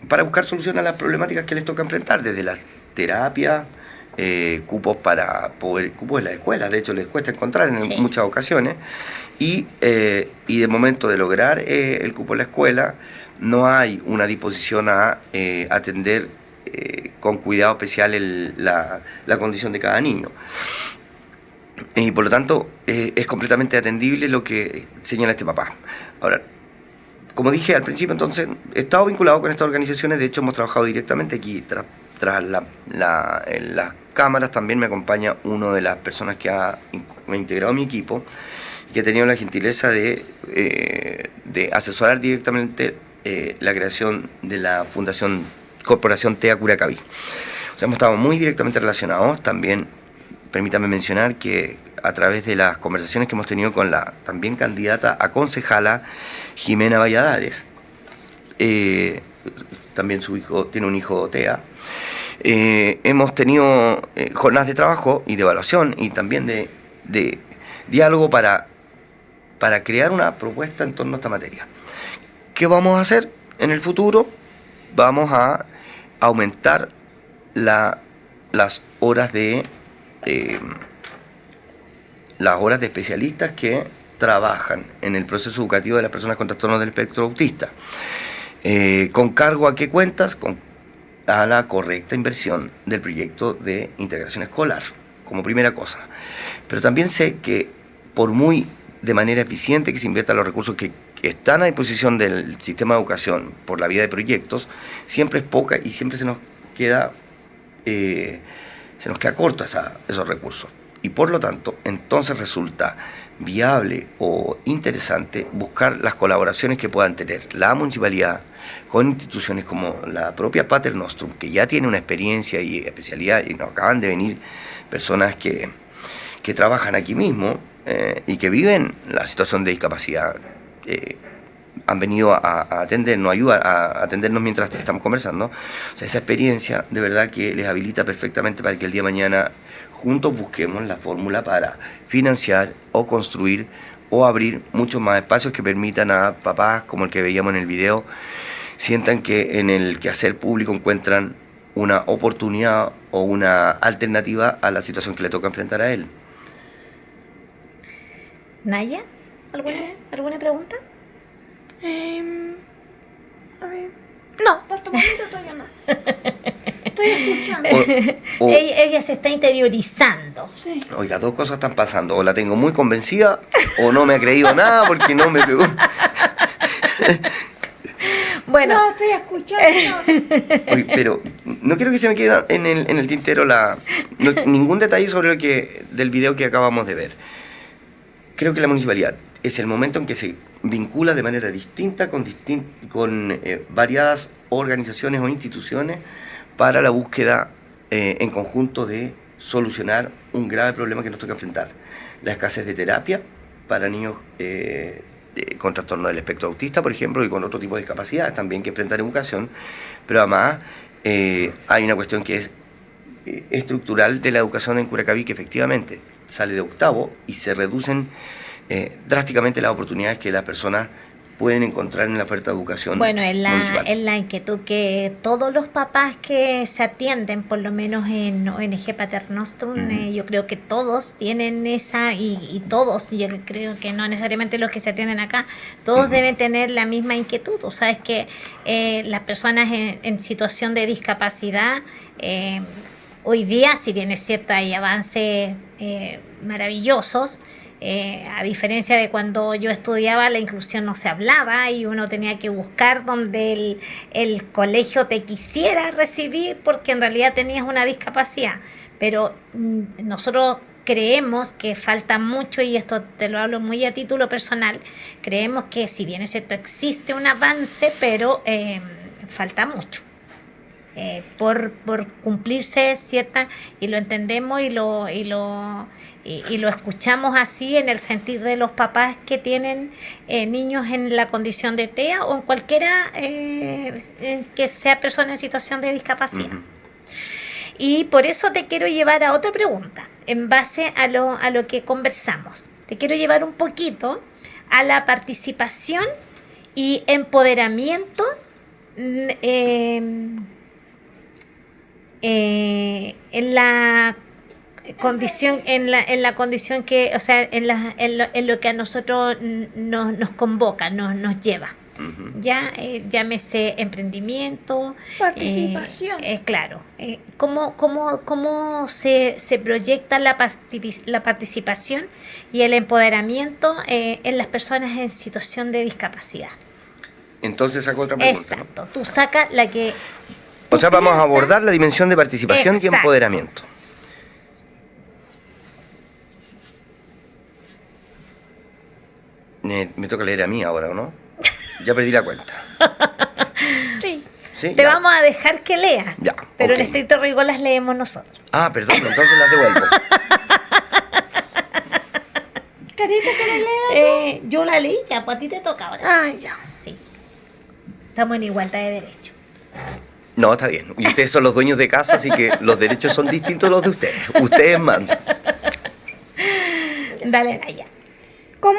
para buscar solución a las problemáticas que les toca enfrentar, desde la terapia, cupos en las escuelas, de hecho les cuesta encontrar en Sí. muchas ocasiones, y de momento de lograr el cupo en la escuela, no hay una disposición a atender con cuidado especial la condición de cada niño. Y por lo tanto, es completamente atendible lo que señala este papá. Ahora, como dije al principio, entonces, he estado vinculado con estas organizaciones, de hecho hemos trabajado directamente aquí, tras en las cámaras también me acompaña una de las personas que ha integrado mi equipo, y que ha tenido la gentileza de asesorar directamente la creación de la Fundación Corporación TEA Curacaví. O sea, hemos estado muy directamente relacionados. También permítame mencionar que a través de las conversaciones que hemos tenido con la también candidata a concejala Jimena Valladares, también su hijo tiene un hijo TEA, hemos tenido jornadas de trabajo y de evaluación y también de diálogo para crear una propuesta en torno a esta materia. ¿Qué vamos a hacer en el futuro? Vamos a aumentar las horas de especialistas que trabajan en el proceso educativo de las personas con trastornos del espectro autista. ¿Con cargo a qué cuentas? A la correcta inversión del proyecto de integración escolar, como primera cosa. Pero también sé que por muy de manera eficiente que se inviertan los recursos que están a disposición del sistema de educación por la vía de proyectos, siempre es poca y siempre se nos queda corto esos recursos. Y por lo tanto, entonces resulta viable o interesante buscar las colaboraciones que puedan tener la municipalidad con instituciones como la propia Pater Nostrum, que ya tiene una experiencia y especialidad, y nos acaban de venir personas que trabajan aquí mismo y que viven la situación de discapacidad. Han venido a atendernos, a atendernos mientras estamos conversando. O sea, esa experiencia de verdad que les habilita perfectamente para que el día de mañana juntos busquemos la fórmula para financiar o construir o abrir muchos más espacios que permitan a papás, como el que veíamos en el video, sientan que en el quehacer público encuentran una oportunidad o una alternativa a la situación que le toca enfrentar a él. Naya, ¿alguna pregunta? A ver. No, por este momento todavía no. Estoy escuchando. Ella se está interiorizando. Sí. Oiga, dos cosas están pasando. O la tengo muy convencida o no me ha creído nada porque no me pegó. Bueno, No, estoy escuchando. Oye, pero no quiero que se me quede en el tintero ningún detalle sobre del video que acabamos de ver. Creo que la municipalidad es el momento en que se vincula de manera distinta con variadas organizaciones o instituciones para la búsqueda en conjunto de solucionar un grave problema que nos toca enfrentar. La escasez de terapia para niños con trastorno del espectro autista, por ejemplo, y con otro tipo de discapacidades también que enfrentar en educación, pero además hay una cuestión que es estructural de la educación en Curacaví, que efectivamente sale de octavo y se reducen drásticamente las oportunidades que las personas pueden encontrar en la oferta de educación municipal. Es la inquietud que todos los papás que se atienden, por lo menos en ONG Pater Nostrum, yo creo que todos tienen esa, y todos, yo creo que no necesariamente los que se atienden acá, todos deben tener la misma inquietud. O sea, es que las personas en situación de discapacidad, hoy día, si bien es cierto, hay avances maravillosos, a diferencia de cuando yo estudiaba, la inclusión no se hablaba y uno tenía que buscar donde el colegio te quisiera recibir porque en realidad tenías una discapacidad. Pero nosotros creemos que falta mucho, y esto te lo hablo muy a título personal, creemos que si bien es cierto existe un avance, pero falta mucho. por cumplirse cierta, y lo entendemos y lo escuchamos así en el sentir de los papás que tienen niños en la condición de TEA o en cualquiera que sea persona en situación de discapacidad. Y por eso te quiero llevar a otra pregunta, en base a lo que conversamos. Te quiero llevar un poquito a la participación y empoderamiento en la condición, en la condición que, o sea, en lo que a nosotros nos convoca, nos lleva. Ya, llámese emprendimiento, Participación. claro. ¿Cómo se proyecta la participación y el empoderamiento en las personas en situación de discapacidad? Entonces saco otra pregunta. Exacto, tú sacas la que... O sea, vamos a piensas. abordar la dimensión de participación y Exacto. empoderamiento. Me toca leer a mí ahora, ¿o no? Ya perdí la cuenta. Sí. ¿Sí? Te Ya. vamos a dejar que leas, Ya, pero ok. en estricto rigor las leemos nosotros. Ah, perdón, entonces las devuelvo. ¿Querés que le lea? Yo la leí ya, pues a ti te toca ahora. Ah, ya. Sí. Estamos en igualdad de derechos. No, está bien. Y ustedes son los dueños de casa, así que los derechos son distintos a los de ustedes. Ustedes mandan. Dale, Naya. ¿Cómo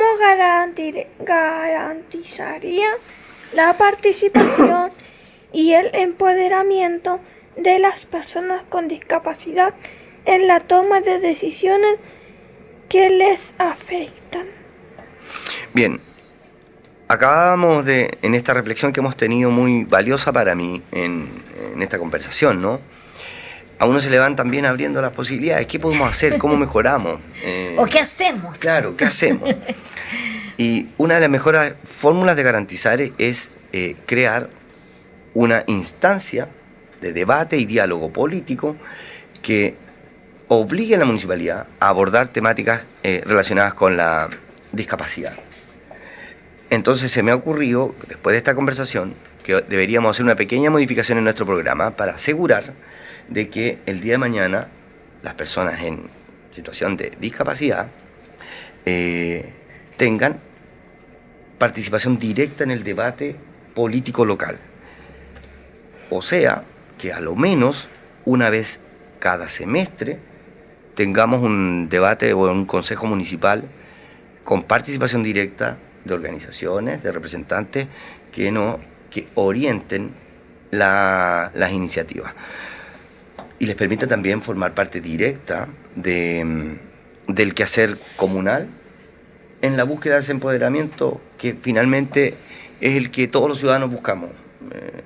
garantizaría la participación y el empoderamiento de las personas con discapacidad en la toma de decisiones que les afectan? Bien, acabamos en esta reflexión que hemos tenido muy valiosa para mí en esta conversación, ¿no? A uno se le van también abriendo las posibilidades. ¿Qué podemos hacer? ¿Cómo mejoramos? ¿O qué hacemos? Claro, ¿qué hacemos? Y una de las mejores fórmulas de garantizar es crear una instancia de debate y diálogo político que obligue a la municipalidad a abordar temáticas relacionadas con la discapacidad. Entonces se me ha ocurrido, después de esta conversación, que deberíamos hacer una pequeña modificación en nuestro programa para asegurar de que el día de mañana las personas en situación de discapacidad tengan participación directa en el debate político local. O sea, que a lo menos una vez cada semestre tengamos un debate o un consejo municipal con participación directa de organizaciones, de representantes que orienten las iniciativas y les permita también formar parte directa del quehacer comunal en la búsqueda de ese empoderamiento que finalmente es el que todos los ciudadanos buscamos.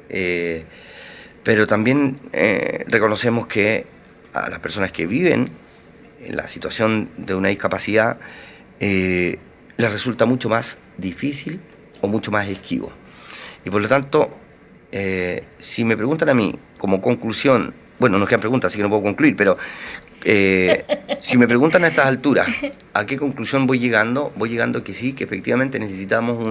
Pero también reconocemos que a las personas que viven en la situación de una discapacidad les resulta mucho más difícil o mucho más esquivo. Y por lo tanto, si me preguntan a mí como conclusión, bueno, nos quedan preguntas, así que no puedo concluir, pero si me preguntan a estas alturas, ¿a qué conclusión voy llegando? Voy llegando que sí, que efectivamente necesitamos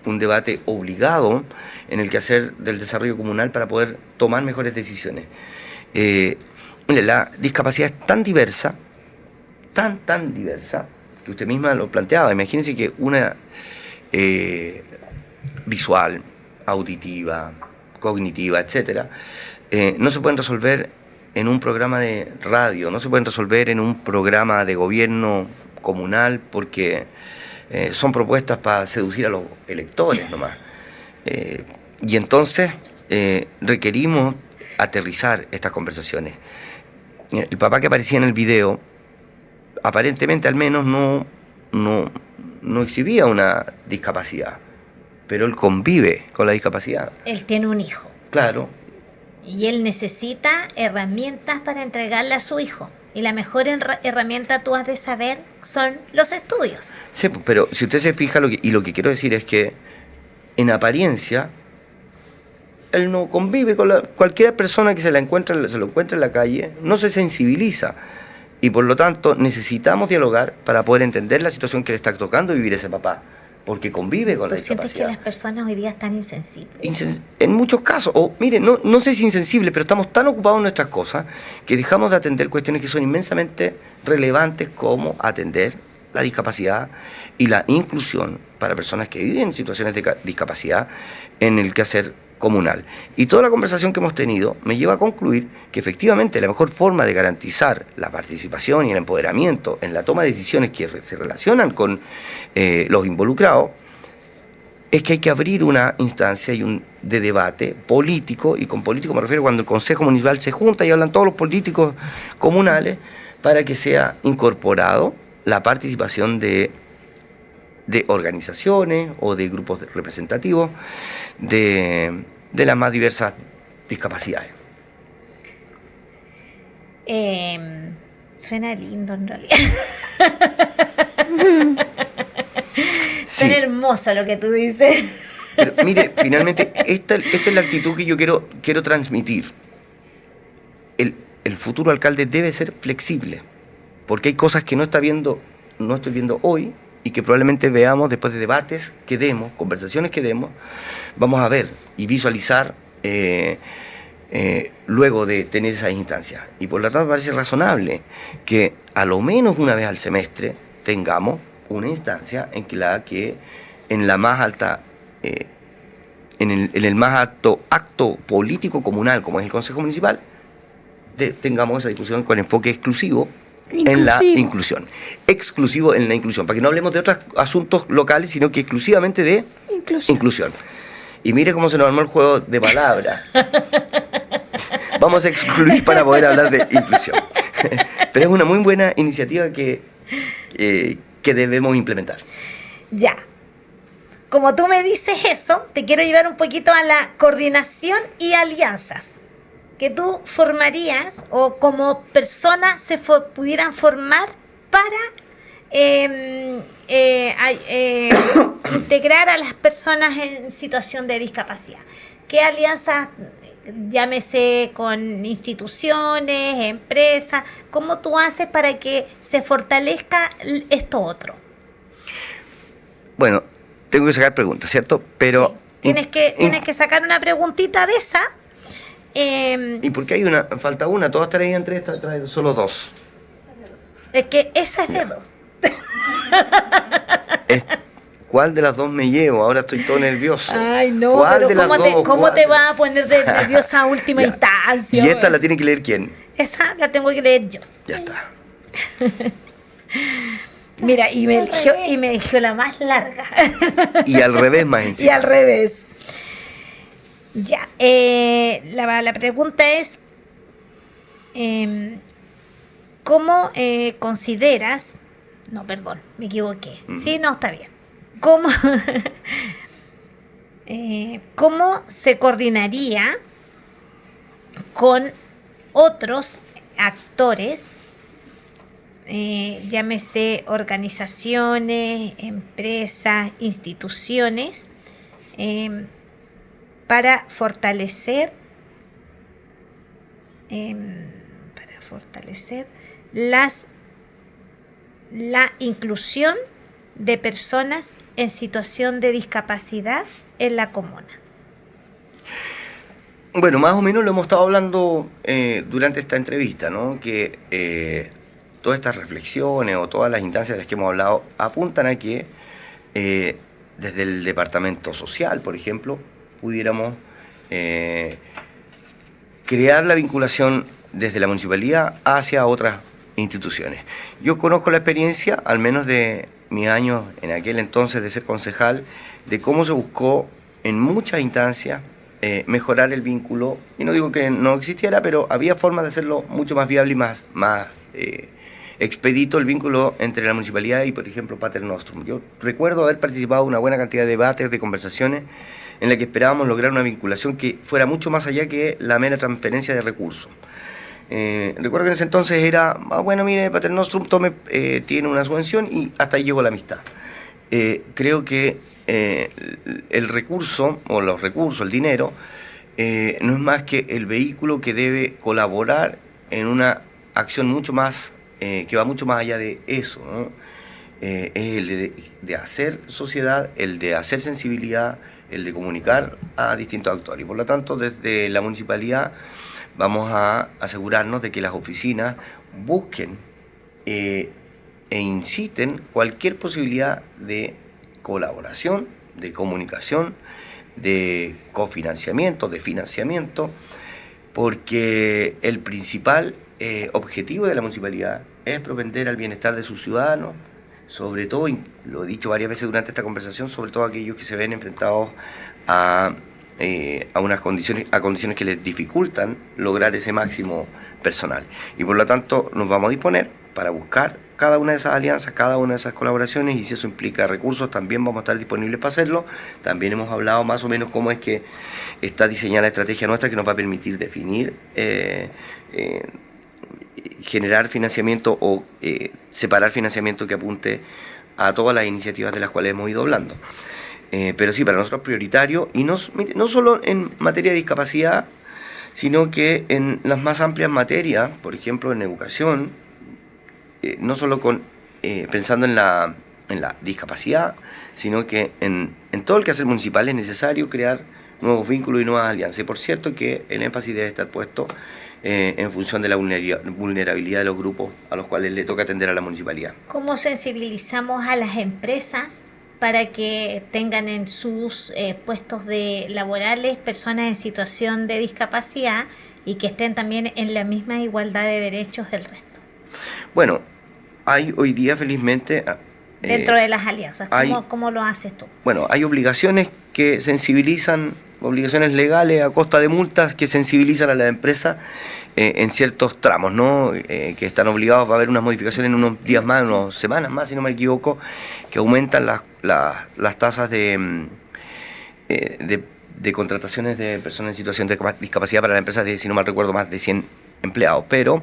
un debate obligado en el quehacer del desarrollo comunal para poder tomar mejores decisiones. Mire, la discapacidad es tan diversa, tan diversa, que usted misma lo planteaba. Imagínense que una visual, auditiva, cognitiva, etcétera, no se pueden resolver en un programa de radio, no se pueden resolver en un programa de gobierno comunal porque son propuestas para seducir a los electores nomás. Y entonces requerimos aterrizar estas conversaciones. El papá que aparecía en el video, aparentemente al menos no exhibía una discapacidad, pero él convive con la discapacidad. Él tiene un hijo. Claro. Y él necesita herramientas para entregarle a su hijo. Y la mejor herramienta, tú has de saber, son los estudios. Sí, pero si usted se fija, lo que quiero decir es que en apariencia él no convive con cualquier persona que se lo encuentra en la calle, no se sensibiliza. Y por lo tanto necesitamos dialogar para poder entender la situación que le está tocando vivir ese papá. porque convive con la ¿Tú sientes que discapacidad. las personas hoy día están insensibles? En muchos casos, o mire, no sé si insensibles, pero estamos tan ocupados en nuestras cosas que dejamos de atender cuestiones que son inmensamente relevantes, como atender la discapacidad y la inclusión para personas que viven en situaciones de discapacidad en el quehacer comunal. Y toda la conversación que hemos tenido me lleva a concluir que efectivamente la mejor forma de garantizar la participación y el empoderamiento en la toma de decisiones que se relacionan con los involucrados es que hay que abrir una instancia de debate político, y con político me refiero cuando el Consejo Municipal se junta y hablan todos los políticos comunales, para que sea incorporado la participación de organizaciones o de grupos representativos de las más diversas discapacidades. Suena lindo en realidad. Suena hermoso lo que tú dices. Pero, mire, finalmente, esta es la actitud que yo quiero transmitir. El futuro alcalde debe ser flexible, porque hay cosas que no estoy viendo hoy, y que probablemente veamos después de debates que demos, conversaciones que demos, vamos a ver y visualizar luego de tener esas instancias. Y por lo tanto me parece razonable que a lo menos una vez al semestre tengamos una instancia en la más alta, en el más alto acto político comunal, como es el Consejo Municipal, tengamos esa discusión con enfoque exclusivo en la inclusión. Exclusivo en la inclusión, para que no hablemos de otros asuntos locales, sino que exclusivamente de inclusión. Y mire cómo se nos armó el juego de palabras. Vamos a excluir para poder hablar de inclusión. Pero es una muy buena iniciativa que debemos implementar. Ya. Como tú me dices eso, te quiero llevar un poquito a la coordinación y alianzas que tú formarías, o como personas pudieran formar para integrar a las personas en situación de discapacidad. ¿Qué alianzas, llámese con instituciones, empresas, cómo tú haces para que se fortalezca esto otro? Bueno, tengo que sacar preguntas, ¿cierto? Pero sí. Tienes que sacar una preguntita de esa. ¿Y por qué falta una? Todas traían tres, traen solo dos. Es que esa es de dos. ¿Cuál de las dos me llevo? Ahora estoy todo nervioso. Ay, no, pero ¿cómo te vas a poner nerviosa a última instancia? ¿Y esta la tiene que leer quién? Esa la tengo que leer yo. Ya está. Mira, y me eligió la más larga. Y al revés más encima. Y al revés. Ya, la pregunta es, ¿cómo consideras? No, perdón, me equivoqué. Sí, no, está bien. ¿Cómo se coordinaría con otros actores, llámese organizaciones, empresas, instituciones, para fortalecer la inclusión de personas en situación de discapacidad en la comuna? Bueno, más o menos lo hemos estado hablando durante esta entrevista, ¿no? Que todas estas reflexiones o todas las instancias de las que hemos hablado apuntan a que desde el departamento social, por ejemplo, pudiéramos crear la vinculación desde la municipalidad hacia otras instituciones. Yo conozco la experiencia, al menos de mis años en aquel entonces de ser concejal, de cómo se buscó en muchas instancias mejorar el vínculo, y no digo que no existiera, pero había formas de hacerlo mucho más viable y más expedito el vínculo entre la municipalidad y, por ejemplo, Pater Nostrum. Yo recuerdo haber participado en una buena cantidad de debates, de conversaciones, en la que esperábamos lograr una vinculación que fuera mucho más allá que la mera transferencia de recursos. Recuerdo que en ese entonces era, bueno, mire, Pater Nostrum tiene una subvención y hasta ahí llegó la amistad. Creo que el recurso, o los recursos, el dinero, no es más que el vehículo que debe colaborar en una acción mucho más, que va mucho más allá de eso, ¿no? es el de hacer sociedad, el de hacer sensibilidad, el de comunicar a distintos actores. Y por lo tanto, desde la municipalidad vamos a asegurarnos de que las oficinas busquen e inciten cualquier posibilidad de colaboración, de comunicación, de cofinanciamiento, de financiamiento, porque el principal objetivo de la municipalidad es propender al bienestar de sus ciudadanos, sobre todo, lo he dicho varias veces durante esta conversación, sobre todo aquellos que se ven enfrentados a unas condiciones que les dificultan lograr ese máximo personal. Y por lo tanto nos vamos a disponer para buscar cada una de esas alianzas, cada una de esas colaboraciones, y si eso implica recursos, también vamos a estar disponibles para hacerlo. También hemos hablado más o menos cómo es que está diseñada la estrategia nuestra, que nos va a permitir definir, generar financiamiento o separar financiamiento que apunte a todas las iniciativas de las cuales hemos ido hablando. Pero sí, para nosotros es prioritario, y no solo en materia de discapacidad, sino que en las más amplias materias, por ejemplo en educación, no solo pensando en la discapacidad, sino que en todo el quehacer municipal es necesario crear nuevos vínculos y nuevas alianzas. Y por cierto que el énfasis debe estar puesto en función de la vulnerabilidad de los grupos a los cuales le toca atender a la municipalidad. ¿Cómo sensibilizamos a las empresas para que tengan en sus puestos laborales personas en situación de discapacidad y que estén también en la misma igualdad de derechos del resto? Bueno, hay hoy día felizmente... Dentro de las alianzas, ¿cómo lo haces tú? Bueno, hay obligaciones que sensibilizan, obligaciones legales a costa de multas que sensibilizan a la empresa en ciertos tramos, ¿no? Que están obligados, va a haber unas modificaciones en unos días más, unas semanas más, si no me equivoco, que aumentan las tasas de contrataciones de personas en situación de discapacidad para la empresa de, si no mal recuerdo, más de 100 empleados. Pero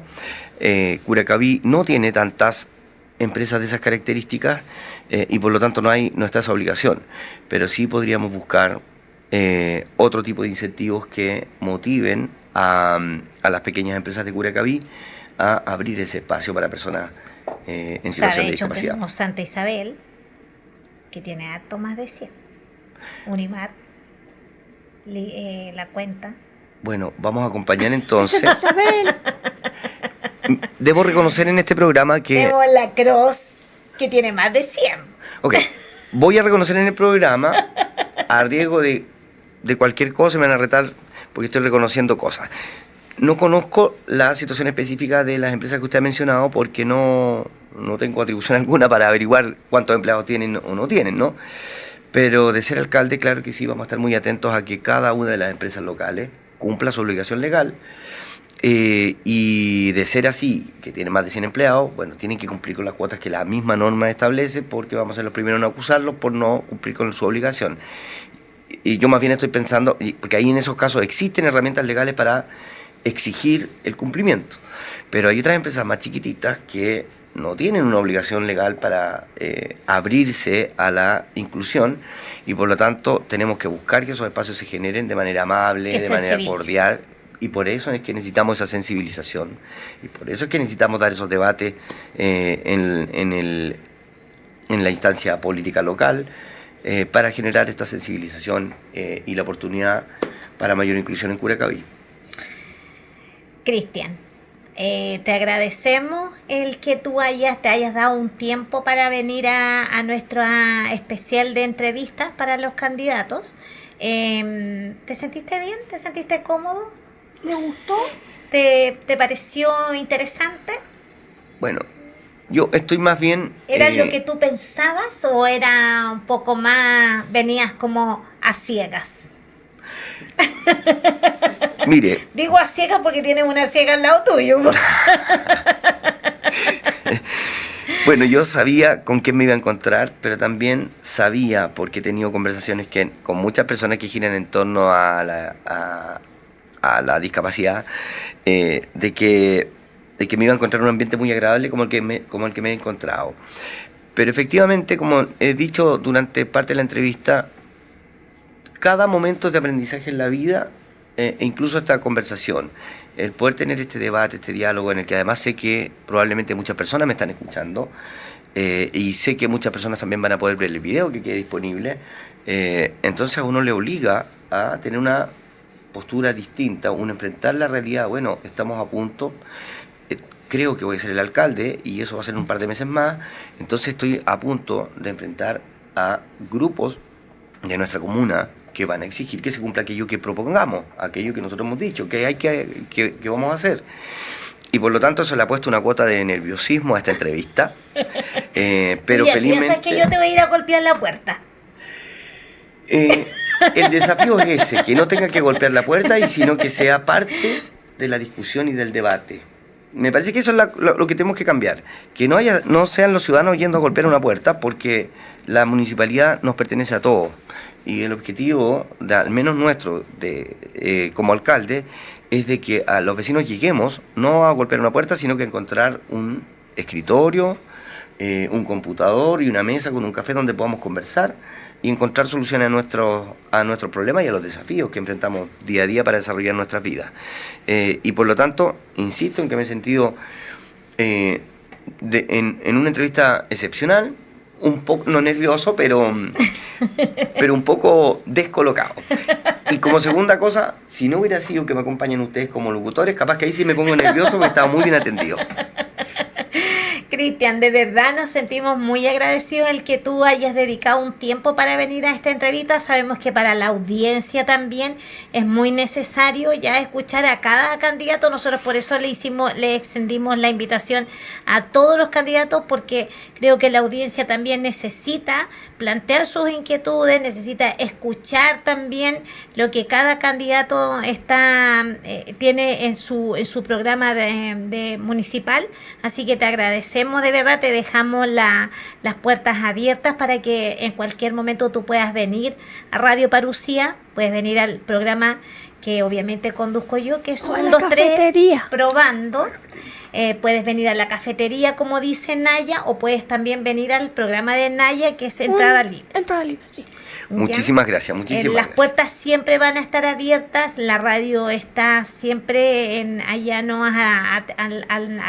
Curacaví no tiene tantas empresas de esas características y por lo tanto no está esa obligación, pero sí podríamos buscar otro tipo de incentivos que motiven a las pequeñas empresas de Curacaví a abrir ese espacio para personas en situación de discapacidad. Tenemos Santa Isabel, que tiene harto más de 100, Unimar, La Cuenta. Bueno, vamos a acompañar entonces. Debo reconocer en este programa que... Tenemos La Cross, que tiene más de 100. Ok, voy a reconocer en el programa, a riesgo de cualquier cosa, me van a retar porque estoy reconociendo cosas. No conozco la situación específica de las empresas que usted ha mencionado porque no tengo atribución alguna para averiguar cuántos empleados tienen o no tienen, ¿no? Pero de ser alcalde, claro que sí, vamos a estar muy atentos a que cada una de las empresas locales cumpla su obligación legal. Y de ser así, que tiene más de 100 empleados, bueno, tienen que cumplir con las cuotas que la misma norma establece, porque vamos a ser los primeros en acusarlos por no cumplir con su obligación. Y yo más bien estoy pensando, porque ahí en esos casos existen herramientas legales para exigir el cumplimiento, pero hay otras empresas más chiquititas que no tienen una obligación legal para abrirse a la inclusión, y por lo tanto tenemos que buscar que esos espacios se generen de manera amable, de manera cordial. Y por eso es que necesitamos esa sensibilización, y por eso es que necesitamos dar esos debates en la instancia política local, para generar esta sensibilización y la oportunidad para mayor inclusión en Curacaví. Cristian, te agradecemos el que tú te hayas dado un tiempo para venir a nuestro especial de entrevistas para los candidatos. ¿Te sentiste bien? ¿Te sentiste cómodo? ¿Le gustó? ¿Te pareció interesante? Bueno, yo estoy más bien... ¿Era lo que tú pensabas o era un poco más, venías como a ciegas? Mire... Digo a ciegas porque tienes una ciega al lado tuyo. Bueno, yo sabía con quién me iba a encontrar, pero también sabía, porque he tenido conversaciones con muchas personas que giran en torno a la discapacidad, de que me iba a encontrar un ambiente muy agradable como el que me he encontrado. Pero efectivamente, como he dicho durante parte de la entrevista, cada momento de aprendizaje en la vida, e incluso esta conversación, el poder tener este debate, este diálogo, en el que además sé que probablemente muchas personas me están escuchando, y sé que muchas personas también van a poder ver el video que quede disponible. Entonces a uno le obliga a tener una postura distinta, uno enfrentar la realidad. Bueno, estamos a punto, creo que voy a ser el alcalde y eso va a ser en un par de meses más, entonces estoy a punto de enfrentar a grupos de nuestra comuna que van a exigir que se cumpla aquello que propongamos, aquello que nosotros hemos dicho, que vamos a hacer. Y por lo tanto se le ha puesto una cuota de nerviosismo a esta entrevista, pero Oye, felizmente... piensas que yo te voy a ir a golpear la puerta. El desafío es ese, que no tenga que golpear la puerta y sino que sea parte de la discusión y del debate. Me parece que eso es lo que tenemos que cambiar, que no sean los ciudadanos yendo a golpear una puerta, porque la municipalidad nos pertenece a todos. Y el objetivo, al menos nuestro, como alcalde, es de que a los vecinos lleguemos no a golpear una puerta, sino que encontrar un escritorio, un computador y una mesa con un café donde podamos conversar y encontrar soluciones a nuestros problemas y a los desafíos que enfrentamos día a día para desarrollar nuestras vidas. Y por lo tanto, insisto en que me he sentido en una entrevista excepcional, un poco, no nervioso, pero un poco descolocado. Y como segunda cosa, si no hubiera sido que me acompañen ustedes como locutores, capaz que ahí sí me pongo nervioso porque estaba muy bien atendido. Cristian, de verdad nos sentimos muy agradecidos el que tú hayas dedicado un tiempo para venir a esta entrevista. Sabemos que para la audiencia también es muy necesario ya escuchar a cada candidato. Nosotros por eso le extendimos la invitación a todos los candidatos, porque creo que la audiencia también necesita plantear sus inquietudes, necesita escuchar también lo que cada candidato tiene en su programa de municipal. Así que te agradecemos de verdad, te dejamos las puertas abiertas para que en cualquier momento tú puedas venir a Radio Parucía, puedes venir al programa que obviamente conduzco yo, que es O a 1, la 2, 3, cafetería. probando. Puedes venir a la cafetería, como dice Naya, o puedes también venir al programa de Naya, que es entrada libre. Entrada libre, sí. Muchísimas gracias, muchísimas Las gracias. puertas siempre van a estar abiertas, la radio está siempre allá no a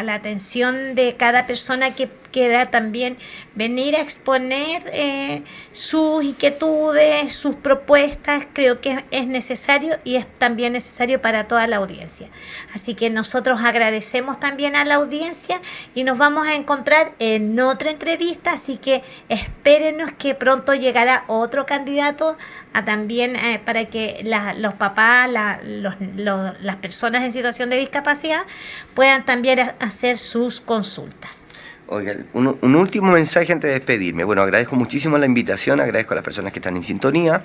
la atención de cada persona que quiera también venir a exponer sus inquietudes, sus propuestas. Creo que es necesario y es también necesario para toda la audiencia. Así que nosotros agradecemos también a la audiencia y nos vamos a encontrar en otra entrevista, así que espérenos que pronto llegará otro candidato también para que los papás, las personas en situación de discapacidad puedan también hacer sus consultas. Oiga, un último mensaje antes de despedirme. Bueno, agradezco muchísimo la invitación, agradezco a las personas que están en sintonía.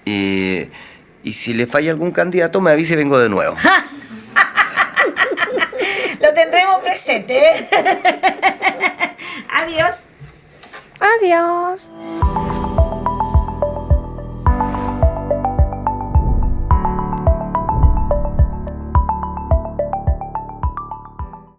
Y si le falla algún candidato, me avise y vengo de nuevo. Lo tendremos presente. Adiós. Adiós.